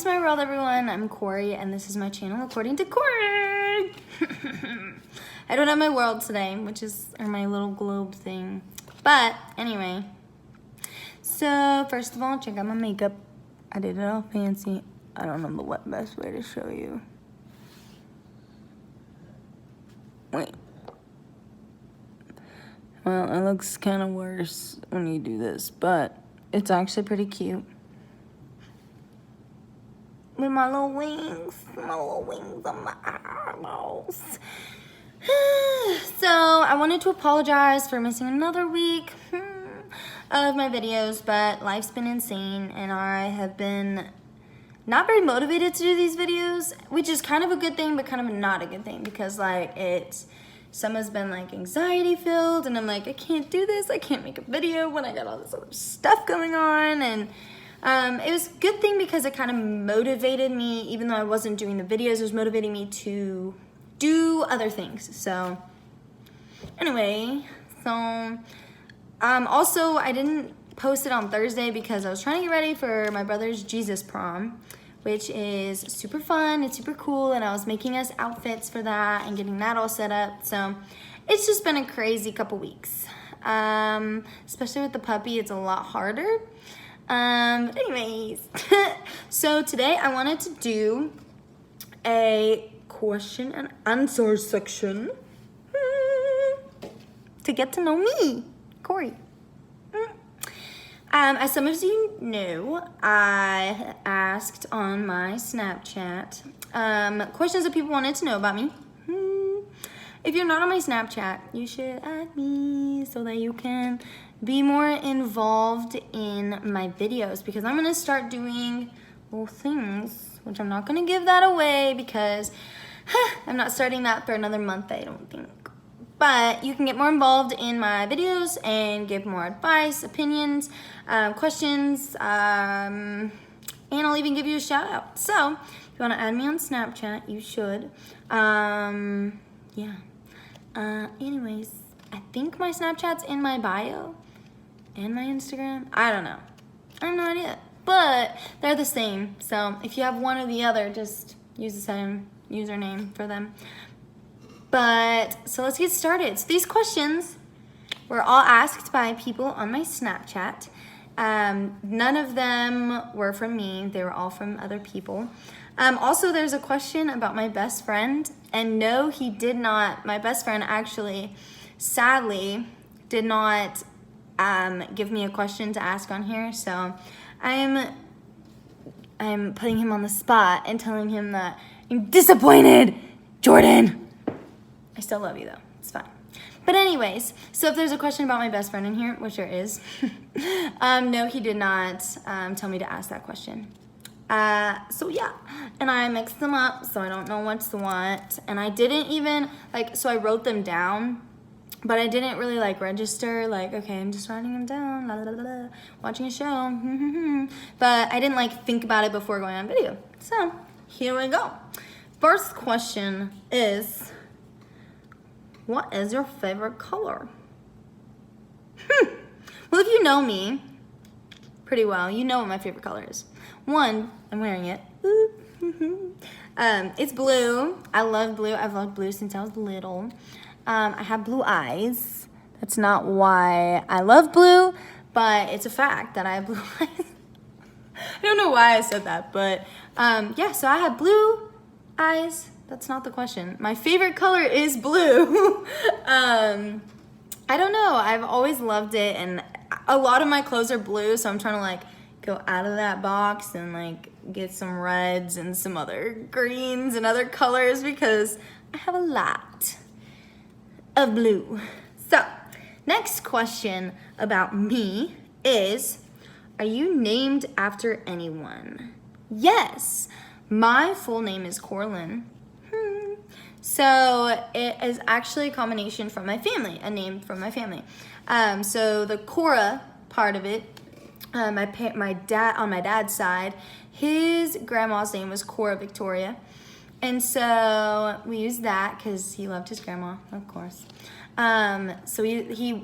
to my world, everyone. I'm Cori, and this is my channel according to Cori. I don't have my world today, which is my little globe thing. But anyway, so first of all, check out my makeup. I did it all fancy. I don't know what best way to show you. Wait. Well, it looks kind of worse when you do this, but it's actually pretty cute. With my little wings on my eyeballs. So, I wanted to apologize for missing another week of my videos, but life's been insane, and I have been not very motivated to do these videos, which is kind of a good thing, but kind of not a good thing, because like some has been like anxiety filled, and I'm like, I can't do this, I can't make a video when I got all this other stuff going on, and it was a good thing because it kind of motivated me, even though I wasn't doing the videos, it was motivating me to do other things. So anyway, also I didn't post it on Thursday because I was trying to get ready for my brother's Jesus prom, which is super fun, it's super cool, and I was making us outfits for that and getting that all set up. So it's just been a crazy couple weeks. Especially with the puppy, it's a lot harder. But anyways, so today I wanted to do a question and answer section to get to know me, Cori. As some of you know, I asked on my Snapchat questions that people wanted to know about me. If you're not on my Snapchat, you should add me so that you can be more involved in my videos, because I'm gonna start doing little things, which I'm not gonna give that away because I'm not starting that for another month, I don't think. But you can get more involved in my videos and give more advice, opinions, questions, and I'll even give you a shout out. So if you wanna add me on Snapchat, you should. Yeah. Anyways, I think my Snapchat's in my bio and my Instagram. I don't know. I have no idea. But they're the same. So if you have one or the other, just use the same username for them. But so let's get started. So these questions were all asked by people on my Snapchat. None of them were from me. They were all from other people. Also, there's a question about my best friend. And no, he did not. My best friend actually, sadly, did not give me a question to ask on here. So I'm putting him on the spot and telling him that I'm disappointed, Jordan. I still love you though, it's fine. But anyways, so if there's a question about my best friend in here, which there is, no, he did not tell me to ask that question. So yeah, and I mixed them up, so I don't know what's what, and I didn't even, so I wrote them down, but I didn't really, register, okay, I'm just writing them down, la, la, la, la, watching a show, but I didn't, think about it before going on video. So, here we go. First question is, what is your favorite color? Well, if you know me pretty well, you know what my favorite color is. One, I'm wearing it. It's blue. I love blue. I've loved blue since I was little. I have blue eyes. That's not why I love blue, but it's a fact that I have blue eyes. I don't know why I said that, but yeah, so I have blue eyes. That's not the question. My favorite color is blue. I don't know. I've always loved it, and a lot of my clothes are blue, so I'm trying to go out of that box and get some reds and some other greens and other colors because I have a lot of blue. So, next question about me is, are you named after anyone? Yes, my full name is Corlin. So it is actually a combination from my family, a name from my family. So the Cora part of it, my dad, on my dad's side, his grandma's name was Cora Victoria. And so we used that because he loved his grandma, of course. So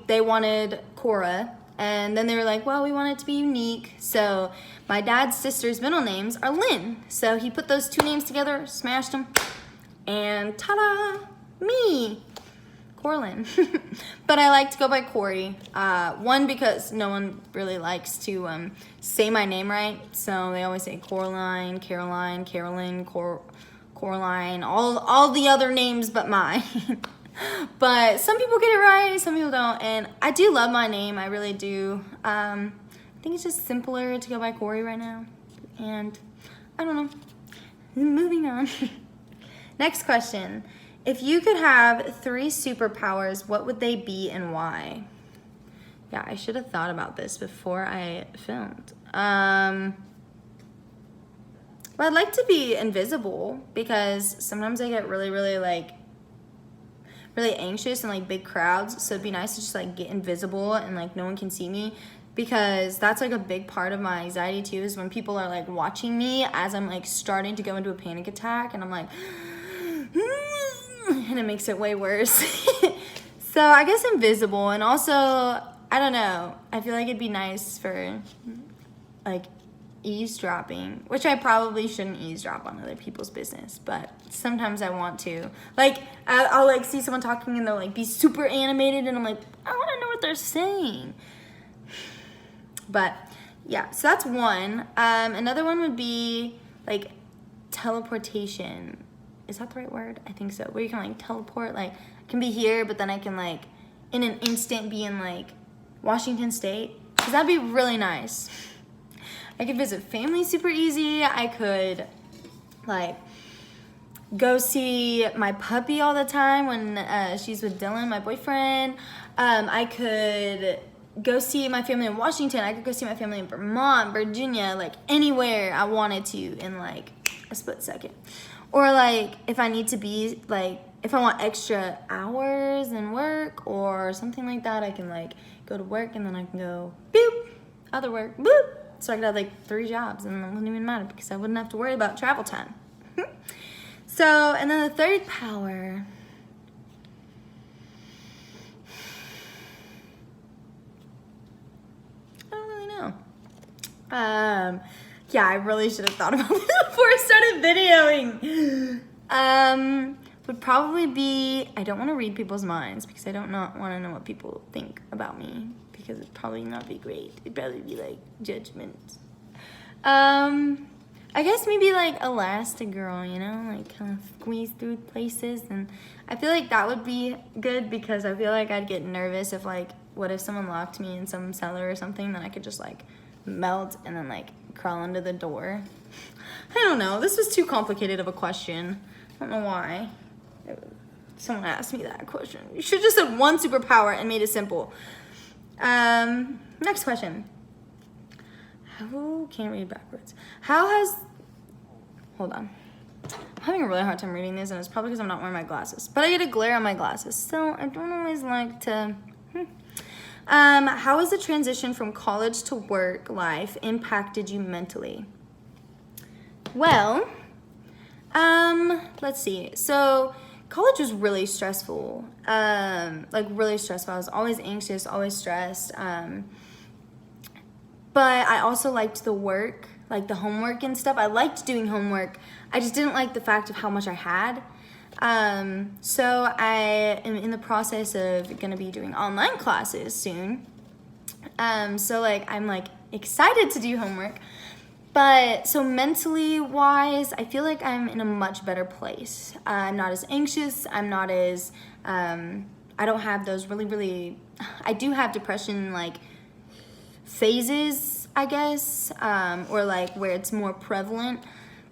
they wanted Cora And then they were like, well, we want it to be unique. So my dad's sister's middle names are Lynn. So he put those two names together, smashed them, and ta-da, me, Corlin. But I like to go by Cori. One, because no one really likes to say my name right. So they always say Coraline, Caroline, Carolyn, Coraline, all the other names but mine. But some people get it right, some people don't, and I do love my name, I really do. I think it's just simpler to go by Cori right now, and I don't know. Moving on. Next question. If you could have 3 superpowers, what would they be and why? Yeah, I should have thought about this before I filmed. Well, I'd like to be invisible, because sometimes I get really anxious in like big crowds, so it'd be nice to just like get invisible and like no one can see me, because that's like a big part of my anxiety too, is when people are like watching me as I'm like starting to go into a panic attack, and I'm like and it makes it way worse. So I guess invisible, and also I don't know, I feel like it'd be nice for like eavesdropping, which I probably shouldn't eavesdrop on other people's business, but sometimes I want to. Like I'll like see someone talking and they'll like be super animated, and I'm like, I want to know what they're saying. But yeah, so that's one. Another one would be like teleportation. Is that the right word? I think so. Where you can like teleport, like I can be here, but then I can like in an instant be in like Washington State, because that'd be really nice. I could visit family super easy. I could like go see my puppy all the time when she's with Dylan, my boyfriend. I could go see my family in Washington. I could go see my family in Vermont, Virginia, like anywhere I wanted to in like a split second. Or like if I need to be like, if I want extra hours in work or something like that, I can like go to work and then I can go boop, other work, boop. So I could have like 3 jobs and it wouldn't even matter, because I wouldn't have to worry about travel time. So, and then the third power. I don't really know. Yeah, I really should have thought about this before I started videoing. Would probably be, I don't want to read people's minds, because I don't want to know what people think about me, because it'd probably not be great. It'd probably be like judgment. I guess maybe like Elastigirl, you know, like kind of squeeze through places, and I feel like that would be good, because I feel like I'd get nervous if like, what if someone locked me in some cellar or something, then I could just like melt and then like crawl under the door. I don't know, this was too complicated of a question. I don't know why someone asked me that question. You should just have one superpower and made it simple. Next question. Can't read backwards. Hold on. I'm having a really hard time reading this, and it's probably because I'm not wearing my glasses. But I get a glare on my glasses, so I don't always like to... How has the transition from college to work life impacted you mentally? Well, let's see. So college was really stressful, like really stressful. I was always anxious, always stressed. But I also liked the work, like the homework and stuff. I liked doing homework. I just didn't like the fact of how much I had. So I am in the process of gonna be doing online classes soon. So like I'm like excited to do homework. But so mentally wise, I feel like I'm in a much better place. I'm not as anxious. I'm not as, I don't have those I do have depression like phases, I guess, or like where it's more prevalent,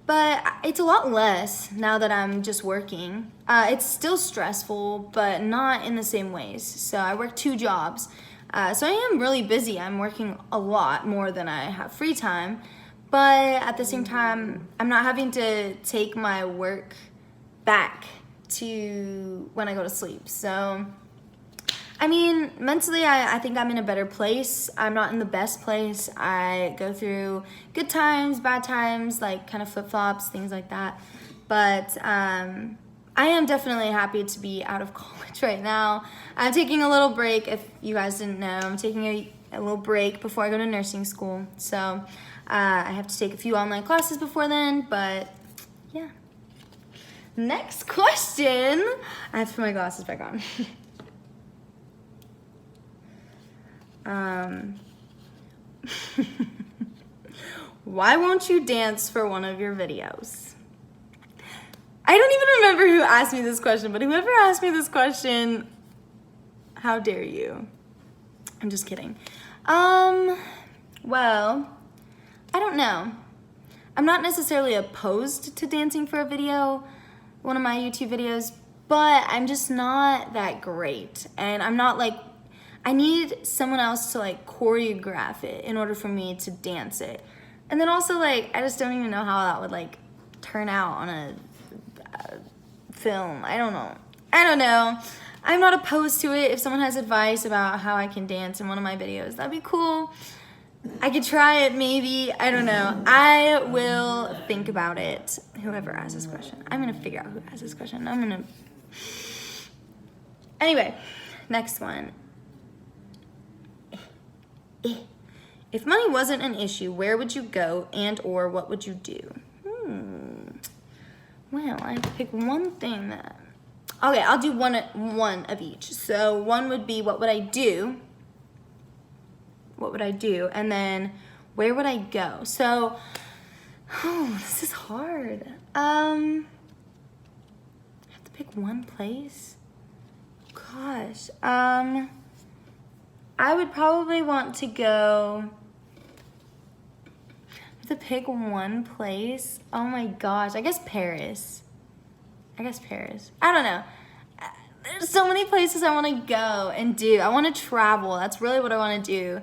but it's a lot less now that I'm just working. It's still stressful, but not in the same ways. So I work 2 jobs. So I am really busy. I'm working a lot more than I have free time. But at the same time, I'm not having to take my work back to when I go to sleep. So, I mean, mentally, I think I'm in a better place. I'm not in the best place. I go through good times, bad times, like kind of flip-flops, things like that. But I am definitely happy to be out of college right now. I'm taking a little break. If you guys didn't know, I'm taking a little break before I go to nursing school. So I have to take a few online classes before then, but yeah. Next question. I have to put my glasses back on. Why won't you dance for one of your videos? I don't even remember who asked me this question, but whoever asked me this question, how dare you? I'm just kidding. Well, I don't know. I'm not necessarily opposed to dancing for a video, one of my YouTube videos, but I'm just not that great. And I'm not like, I need someone else to like choreograph it in order for me to dance it. And then also like, I just don't even know how that would like turn out on a film. I don't know. I'm not opposed to it. If someone has advice about how I can dance in one of my videos, that'd be cool. I could try it maybe. I don't know. I will think about it. Whoever asked this question. I'm going to figure out who asked this question. Anyway, next one. If money wasn't an issue, where would you go and or what would you do? Well, I have to pick one thing that... Okay, I'll do one of each. So one would be, what would I do? What would I do? And then, where would I go? So, this is hard. I have to pick one place? Gosh. I would probably want to go... I have to pick one place? Oh my gosh. I guess Paris. I don't know. There's so many places I want to go and do. I want to travel. That's really what I want to do.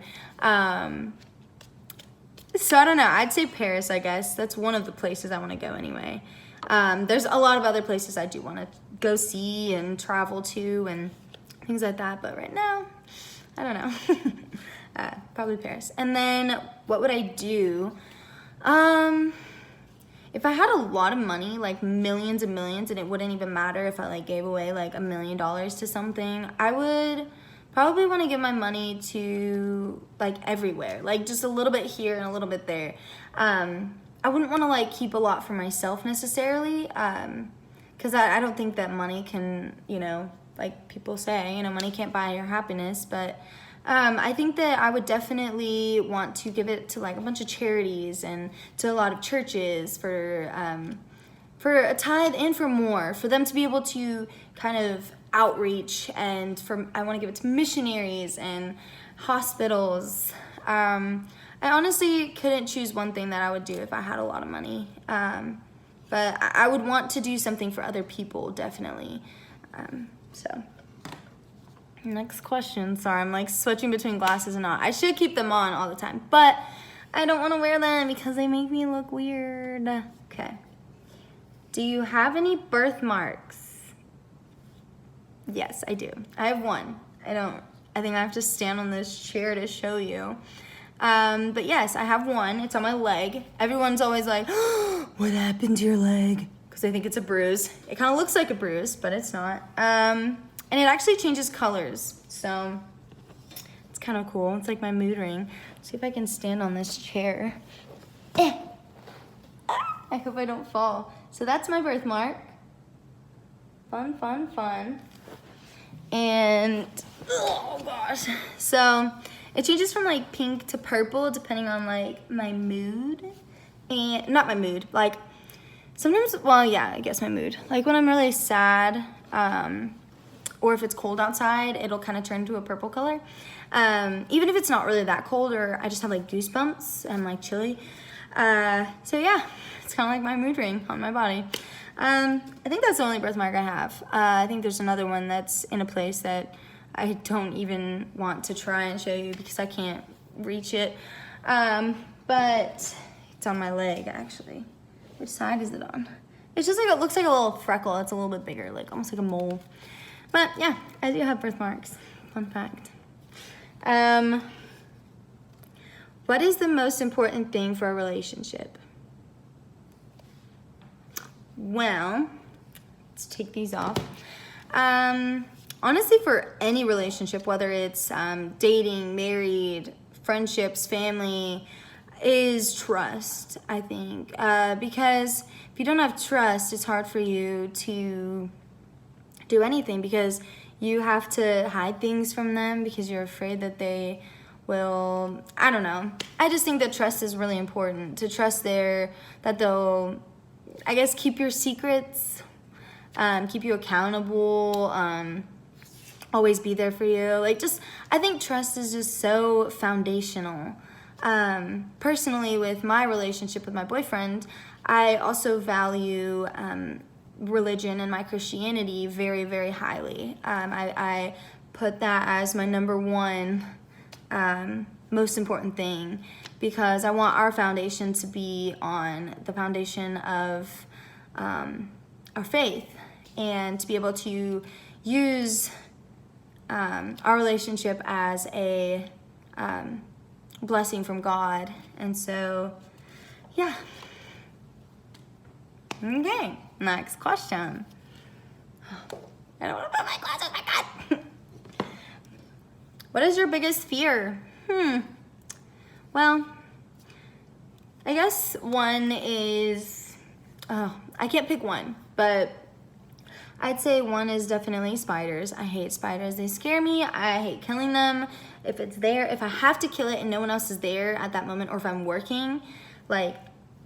So I don't know. I'd say Paris, I guess. That's one of the places I want to go anyway. There's a lot of other places I do want to go see and travel to and things like that. But right now, I don't know. Probably Paris. And then what would I do? If I had a lot of money, like millions and millions, and it wouldn't even matter if I like gave away like $1 million to something, I would probably want to give my money to like everywhere, like just a little bit here and a little bit there. I wouldn't want to like keep a lot for myself necessarily, because I don't think that money can, you know, like people say, you know, money can't buy your happiness, but I think that I would definitely want to give it to like a bunch of charities and to a lot of churches for a tithe and for more, for them to be able to kind of outreach, and I want to give it to missionaries and hospitals. I honestly couldn't choose one thing that I would do if I had a lot of money, but I would want to do something for other people, definitely. So. Next question. Sorry, I'm like switching between glasses and not. I should keep them on all the time, but I don't want to wear them because they make me look weird. Okay. Do you have any birthmarks? Yes, I do. I have one. I think I have to stand on this chair to show you. But yes, I have one. It's on my leg. Everyone's always like, oh, what happened to your leg? Because they think it's a bruise. It kind of looks like a bruise, but it's not. And it actually changes colors, so it's kind of cool. It's like my mood ring. Let's see if I can stand on this chair. I hope I don't fall. So that's my birthmark. Fun, fun, fun. And, oh gosh. So it changes from like pink to purple depending on like my mood. And, not my mood, like sometimes, well, yeah, I guess my mood. Like when I'm really sad, or if it's cold outside, it'll kind of turn to a purple color. Even if it's not really that cold, or I just have like goosebumps and like chilly. So yeah, it's kind of like my mood ring on my body. I think that's the only birthmark I have. I think there's another one that's in a place that I don't even want to try and show you because I can't reach it. But it's on my leg actually. Which side is it on? It's just like, it looks like a little freckle. It's a little bit bigger, like almost like a mole. But yeah, I do have birthmarks. Fun fact. What is the most important thing for a relationship? Well, let's take these off. I honestly, for any relationship, whether it's dating, married, friendships, family, is trust, I think. Because if you don't have trust, it's hard for you to do anything, because you have to hide things from them because you're afraid that they will, I don't know. I just think that trust is really important. To trust that they'll, I guess, keep your secrets, keep you accountable, always be there for you. Like, just, I think trust is just so foundational. Personally, with my relationship with my boyfriend, I also value religion and my Christianity very, very highly. I put that as my number one most important thing, because I want our foundation to be on the foundation of our faith, and to be able to use our relationship as a blessing from God. And so, yeah. Okay, next question. I don't want to put my glasses back on. What is your biggest fear? Well, I guess one is, I can't pick one, but I'd say one is definitely spiders. I hate spiders. They scare me. I hate killing them. If it's there, if I have to kill it and no one else is there at that moment, or if I'm working, like,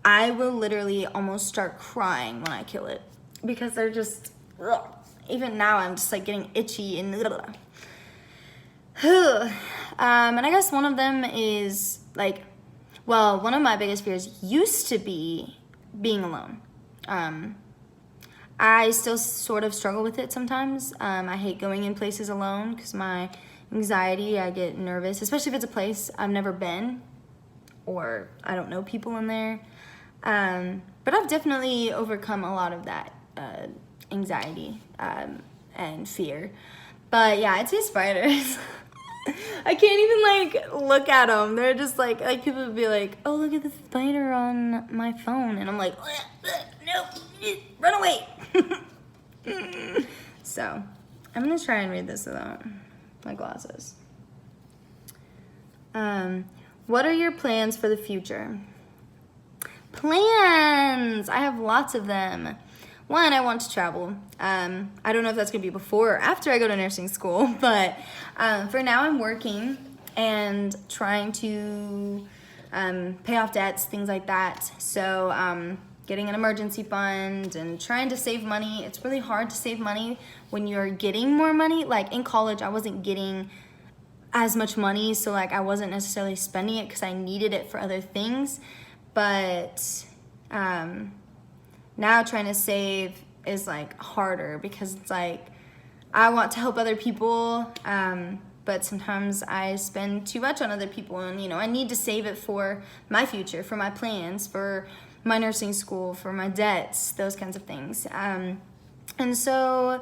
I will literally almost start crying when I kill it, because they're just, ugh. Even now I'm just like getting itchy and ugh. And I guess one of them is like, well, one of my biggest fears used to be being alone. I still sort of struggle with it sometimes. I hate going in places alone because my anxiety, I get nervous, especially if it's a place I've never been or I don't know people in there. But I've definitely overcome a lot of that anxiety and fear. But yeah, I'd say spiders. I can't even like look at them. They're just like people would be like, oh, look at the spider on my phone. And I'm like, no, run away. So I'm gonna try and read this without my glasses. What are your plans for the future? Plans! I have lots of them. One, I want to travel. I don't know if that's gonna be before or after I go to nursing school, but for now I'm working and trying to pay off debts, things like that. So getting an emergency fund and trying to save money. It's really hard to save money when you're getting more money. Like in college, I wasn't getting as much money, so like I wasn't necessarily spending it because I needed it for other things. But now trying to save is like harder, because it's like I want to help other people, but sometimes I spend too much on other people, and I need to save it for my future, for my plans, for my nursing school, for my debts, those kinds of things. And so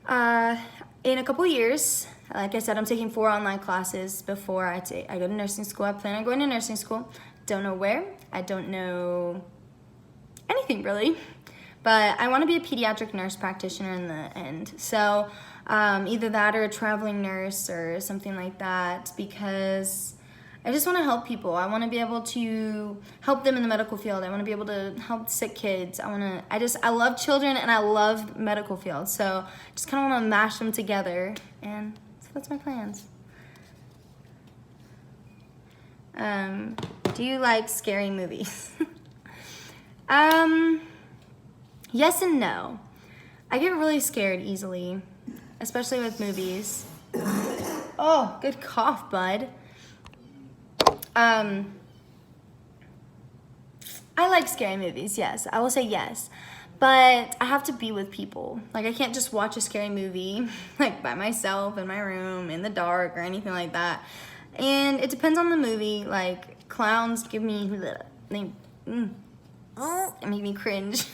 in a couple years, like I said, I'm taking 4 online classes before I go to nursing school. I plan on going to nursing school. Don't know where. I don't know anything really, but I want to be a pediatric nurse practitioner in the end. So either that or a traveling nurse or something like that, because I just want to help people. I want to be able to help them in the medical field. I want to be able to help sick kids. I love children and I love medical field. So I just kind of want to mash them together, and so that's my plans. Do you like scary movies? Yes and no. I get really scared easily, especially with movies. Oh, good cough, bud. I like scary movies, yes. I will say yes. But I have to be with people. Like, I can't just watch a scary movie, like, by myself in my room, in the dark, or anything like that. And it depends on the movie. Like, clowns give me, they make me cringe.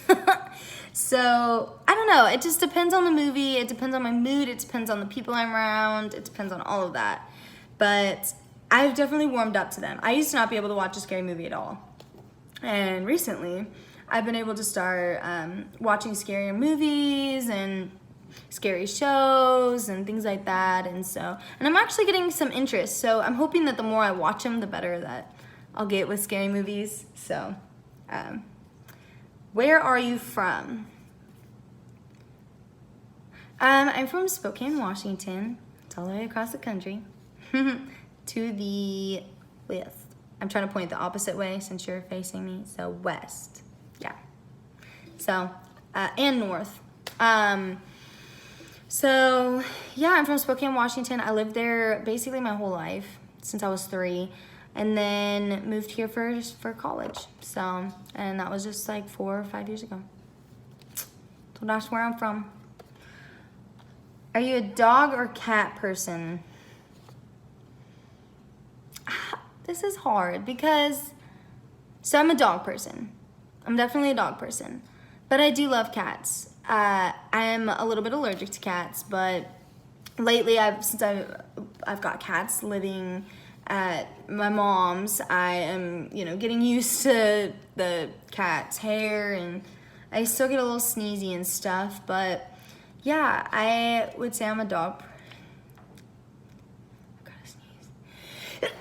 So, I don't know. It just depends on the movie. It depends on my mood. It depends on the people I'm around. It depends on all of that. But I've definitely warmed up to them. I used to not be able to watch a scary movie at all. And recently, I've been able to start watching scarier movies and scary shows and things like that. And I'm actually getting some interest. So I'm hoping that the more I watch them, the better that I'll get with scary movies. So, where are you from? I'm from Spokane, Washington. It's all the way across the country. To the west. I'm trying to point the opposite way since you're facing me. So west. Yeah. So, and north. So, yeah, I'm from Spokane, Washington. I lived there basically my whole life since I was 3. And then moved here for college. So, and that was just like 4 or 5 years ago. So that's where I'm from. Are you a dog or cat person? This is hard because, so I'm a dog person. I'm definitely a dog person, but I do love cats. I'm a little bit allergic to cats, but lately since I've got cats living at my mom's, I am, getting used to the cat's hair, and I still get a little sneezy and stuff, but yeah, I would say I'm a dog. I've got to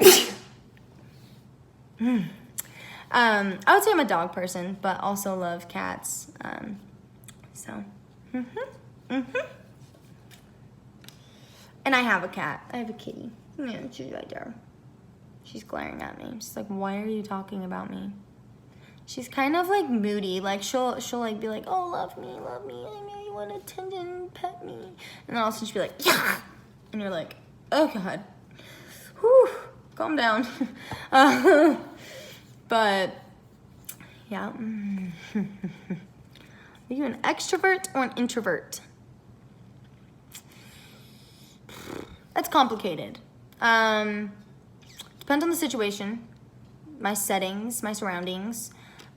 sneeze. I would say I'm a dog person, but also love cats. And I have a cat. I have a kitty. Yeah, she's right there. She's glaring at me. She's like, "Why are you talking about me?" She's kind of like moody. Like she'll like be like, "Oh, love me. I know you want attention, pet me." And then all of a sudden she'll be like, "Yeah," and you're like, "Oh God, whew, calm down." But yeah. Are you an extrovert or an introvert? That's complicated. Depends on the situation, my settings, my surroundings.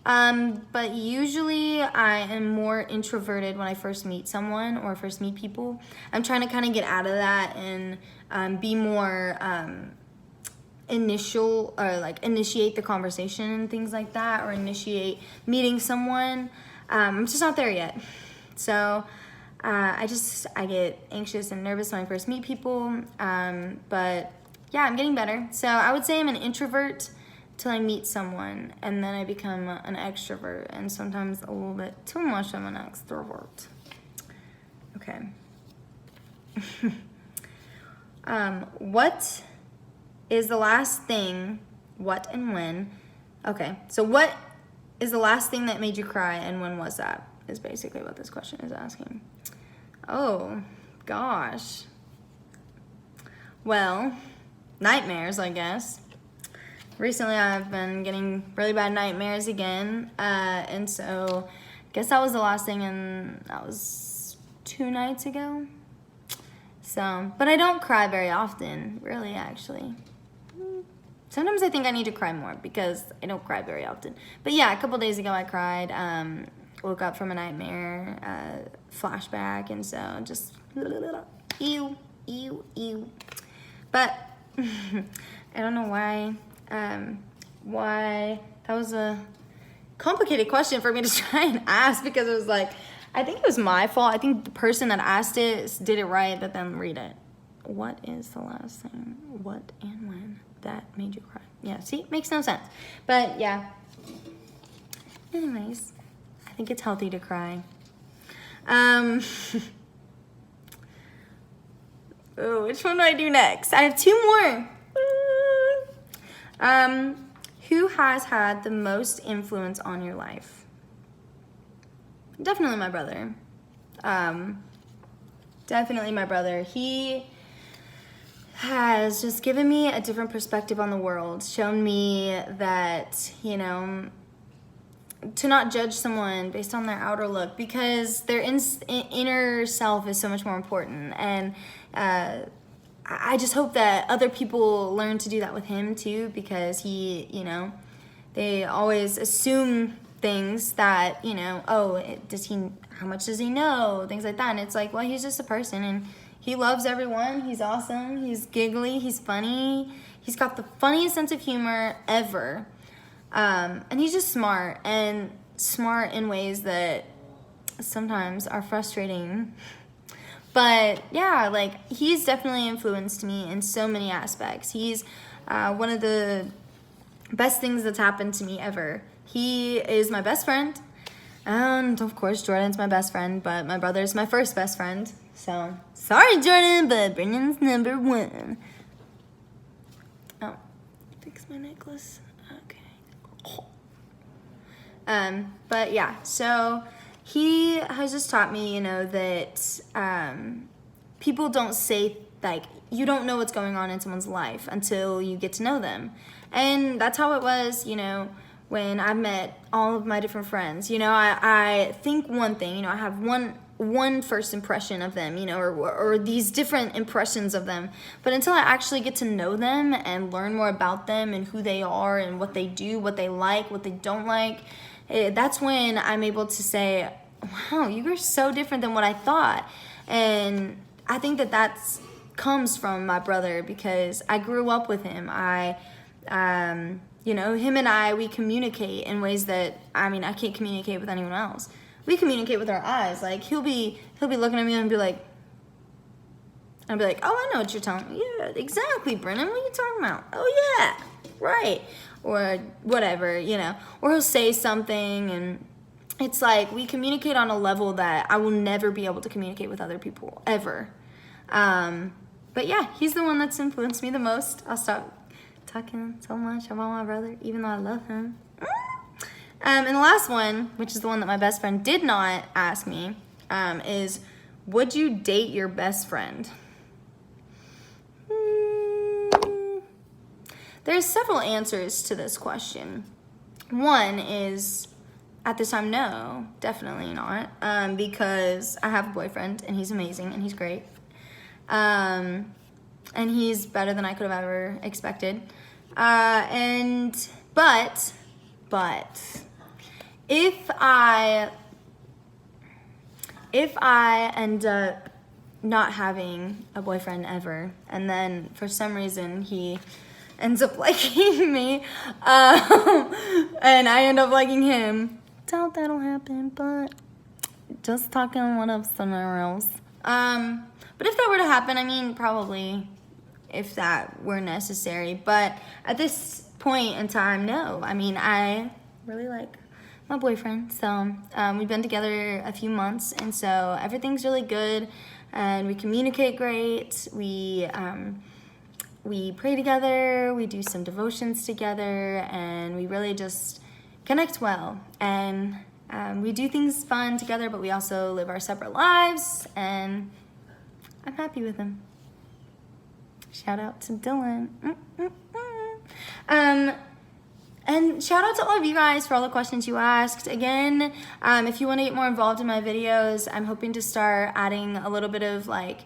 But usually I am more introverted when I first meet someone or first meet people. I'm trying to kind of get out of that and be more initiate the conversation and things like that, or initiate meeting someone. I'm just not there yet. So I get anxious and nervous when I first meet people. But yeah, I'm getting better. So I would say I'm an introvert till I meet someone, and then I become an extrovert, and sometimes a little bit too much of an extrovert. Okay. What is the last thing, what and when? Okay, so what is the last thing that made you cry, and when was that? Is basically what this question is asking. Oh, gosh. Well, nightmares, I guess. Recently, I've been getting really bad nightmares again, and so I guess that was the last thing, and that was 2 nights ago. So, but I don't cry very often, really, actually. Sometimes I think I need to cry more because I don't cry very often. But yeah, a couple days ago I cried, woke up from a nightmare, flashback, and so just ew. But I don't know why that was a complicated question for me to try and ask, because it was like, I think it was my fault. I think the person that asked it did it right, but then read it. What is the last thing, what and when that made you cry? Yeah, see, makes no sense. But yeah. Anyways, I think it's healthy to cry. Oh, which one do I do next? I have 2 more. Who has had the most influence on your life? Definitely my brother. Definitely my brother. He has just given me a different perspective on the world, shown me that, to not judge someone based on their outer look, because their inner self is so much more important. And I just hope that other people learn to do that with him too, because he, they always assume things that, how much does he know? Things like that. And it's like, well, he's just a person, and he loves everyone. He's awesome. He's giggly. He's funny. He's got the funniest sense of humor ever. And he's just smart in ways that sometimes are frustrating. But yeah, like, he's definitely influenced me in so many aspects. He's one of the best things that's happened to me ever. He is my best friend. And of course, Jordan's my best friend, but my brother's my first best friend. So, sorry, Jordan, but Brennan's number one. Oh, fix my necklace. Okay. But yeah, so he has just taught me, you know, that people don't say, like, you don't know what's going on in someone's life until you get to know them. And that's how it was, you know, when I met all of my different friends. You know, I think one thing, you know, I have one first impression of them, you know, or these different impressions of them. But until I actually get to know them and learn more about them and who they are and what they do, what they like, what they don't like, that's when I'm able to say, wow, you are so different than what I thought. And I think that comes from my brother, because I grew up with him. You know, him and I, we communicate in ways that, I mean, I can't communicate with anyone else. We communicate with our eyes. Like, he'll be looking at me and be like, I'll be like, oh, I know what you're telling me. Yeah, exactly, Brennan. What are you talking about? Oh, yeah, right. Or whatever, you know. Or he'll say something, and it's like we communicate on a level that I will never be able to communicate with other people, ever. But yeah, he's the one that's influenced me the most. I'll stop talking so much about my brother, even though I love him. And the last one, which is the one that my best friend did not ask me, is, would you date your best friend? There's several answers to this question. One is, at this time, no, definitely not, because I have a boyfriend, and he's amazing, and he's great. And he's better than I could have ever expected. But if I end up not having a boyfriend ever, and then for some reason he ends up liking me, and I end up liking him, doubt that'll happen, but just talking what up somewhere else. But if that were to happen, I mean, probably, if that were necessary. But at this point in time, no. I mean, I really like my boyfriend. So we've been together a few months, and so everything's really good, and we communicate great. We pray together, we do some devotions together, and we really just connect well. And we do things fun together, but we also live our separate lives, and I'm happy with him. Shout out to Dylan. And shout out to all of you guys for all the questions you asked. Again, if you want to get more involved in my videos, I'm hoping to start adding a little bit of, like,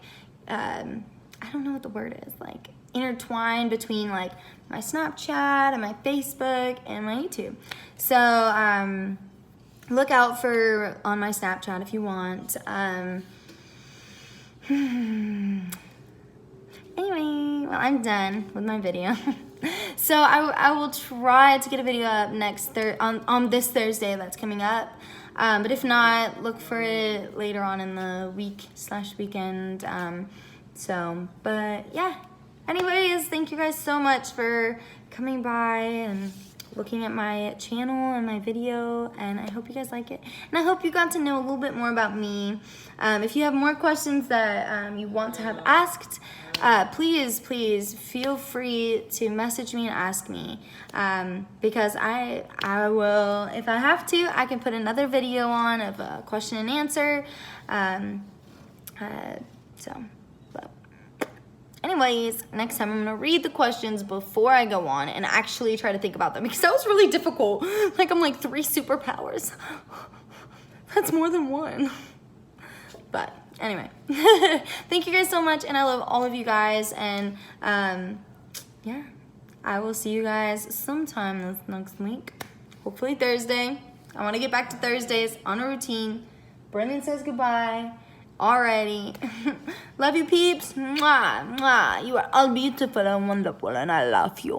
I don't know what the word is, like, intertwined between, like, my Snapchat and my Facebook and my YouTube. So look out for on my Snapchat if you want. Anyway, well, I'm done with my video. So I will try to get a video up on this Thursday that's coming up. But if not, look for it later on in the week/weekend. But yeah. Anyways, thank you guys so much for coming by and looking at my channel and my video, and I hope you guys like it, and I hope you got to know a little bit more about me. If you have more questions that you want to have asked, please feel free to message me and ask me, because I will, if I have to, I can put another video on of a question and answer. Anyways, next time I'm gonna read the questions before I go on and actually try to think about them, because that was really difficult. Like, I'm like 3 superpowers. That's more than one. But anyway, thank you guys so much, and I love all of you guys, and yeah, I will see you guys sometime this next week. Hopefully Thursday. I want to get back to Thursdays on a routine. Brendan says goodbye. Alrighty. Love you, peeps. Mwah, mwah. You are all beautiful and wonderful, and I love you.